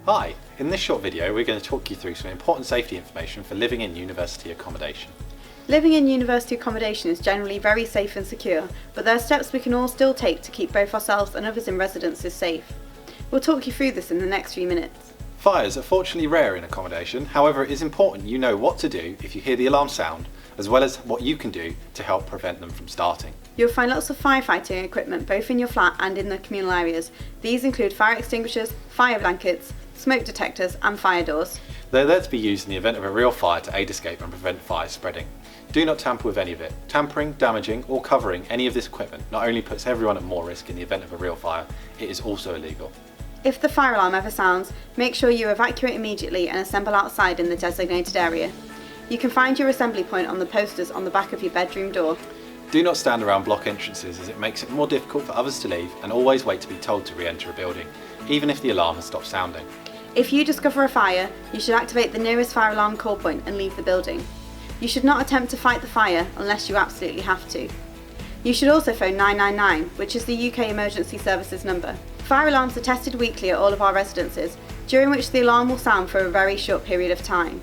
Hi, in this short video we're going to talk you through some important safety information for living in university accommodation. Living in university accommodation is generally very safe and secure, but there are steps we can all still take to keep both ourselves and others in residences safe. We'll talk you through this in the next few minutes. Fires are fortunately rare in accommodation, however it is important you know what to do if you hear the alarm sound, as well as what you can do to help prevent them from starting. You'll find lots of firefighting equipment both in your flat and in the communal areas. These include fire extinguishers, fire blankets, smoke detectors and fire doors. They're there to be used in the event of a real fire to aid escape and prevent fires spreading. Do not tamper with any of it. Tampering, damaging or covering any of this equipment not only puts everyone at more risk in the event of a real fire, it is also illegal. If the fire alarm ever sounds, make sure you evacuate immediately and assemble outside in the designated area. You can find your assembly point on the posters on the back of your bedroom door. Do not stand around block entrances as it makes it more difficult for others to leave, and always wait to be told to re-enter a building, even if the alarm has stopped sounding. If you discover a fire, you should activate the nearest fire alarm call point and leave the building. You should not attempt to fight the fire unless you absolutely have to. You should also phone 999, which is the UK Emergency Services number. Fire alarms are tested weekly at all of our residences, during which the alarm will sound for a very short period of time.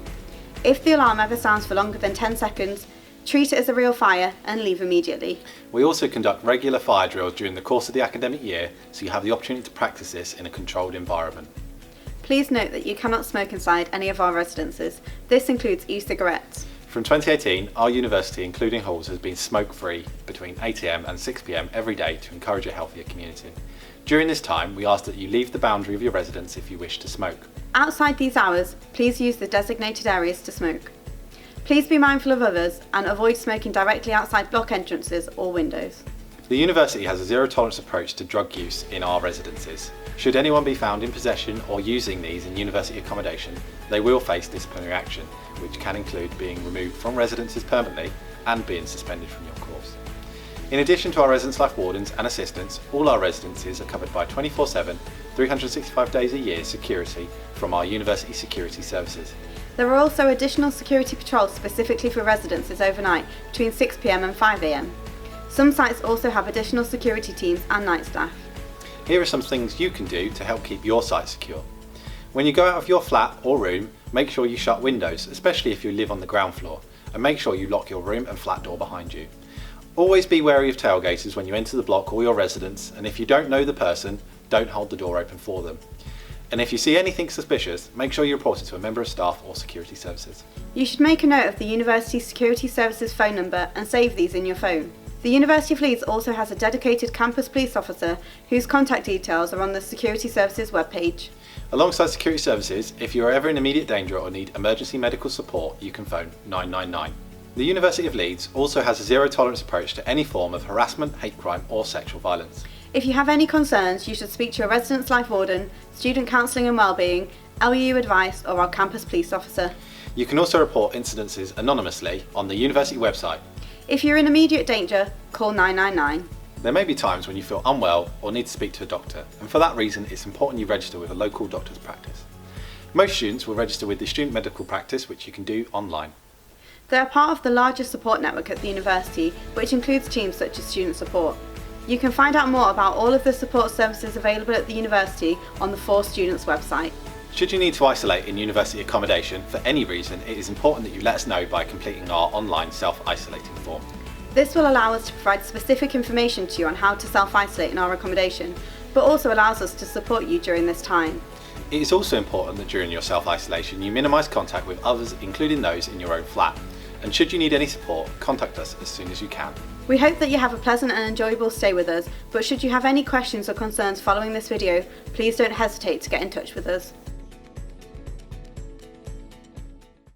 If the alarm ever sounds for longer than 10 seconds, treat it as a real fire and leave immediately. We also conduct regular fire drills during the course of the academic year, so you have the opportunity to practice this in a controlled environment. Please note that you cannot smoke inside any of our residences. This includes e-cigarettes. From 2018, our university, including halls, has been smoke-free between 8 AM and 6 PM every day to encourage a healthier community. During this time, we ask that you leave the boundary of your residence if you wish to smoke. Outside these hours, please use the designated areas to smoke. Please be mindful of others and avoid smoking directly outside block entrances or windows. The university has a zero-tolerance approach to drug use in our residences. Should anyone be found in possession or using these in university accommodation, they will face disciplinary action, which can include being removed from residences permanently and being suspended from your course. In addition to our residence life wardens and assistants, all our residences are covered by 24/7, 365 days a year security from our university security services. There are also additional security patrols specifically for residences overnight between 6 PM and 5 AM. Some sites also have additional security teams and night staff. Here are some things you can do to help keep your site secure. When you go out of your flat or room, make sure you shut windows, especially if you live on the ground floor, and make sure you lock your room and flat door behind you. Always be wary of tailgaters when you enter the block or your residence, and if you don't know the person, don't hold the door open for them. And if you see anything suspicious, make sure you report it to a member of staff or security services. You should make a note of the University Security Services phone number and save these in your phone. The University of Leeds also has a dedicated campus police officer whose contact details are on the Security Services webpage. Alongside security services, if you are ever in immediate danger or need emergency medical support, you can phone 999. The University of Leeds also has a zero-tolerance approach to any form of harassment, hate crime or sexual violence. If you have any concerns, you should speak to your residence life warden, student counselling and wellbeing, LU advice or our campus police officer. You can also report incidences anonymously on the university website. If you're in immediate danger, call 999. There may be times when you feel unwell or need to speak to a doctor, and for that reason it's important you register with a local doctor's practice. Most students will register with the student medical practice, which you can do online. They are part of the largest support network at the university, which includes teams such as student support. You can find out more about all of the support services available at the university on the For Students website. Should you need to isolate in university accommodation for any reason, it is important that you let us know by completing our online self-isolating form. This will allow us to provide specific information to you on how to self-isolate in our accommodation, but also allows us to support you during this time. It is also important that during your self-isolation you minimise contact with others, including those in your own flat. And should you need any support, contact us as soon as you can. We hope that you have a pleasant and enjoyable stay with us, but should you have any questions or concerns following this video, please don't hesitate to get in touch with us.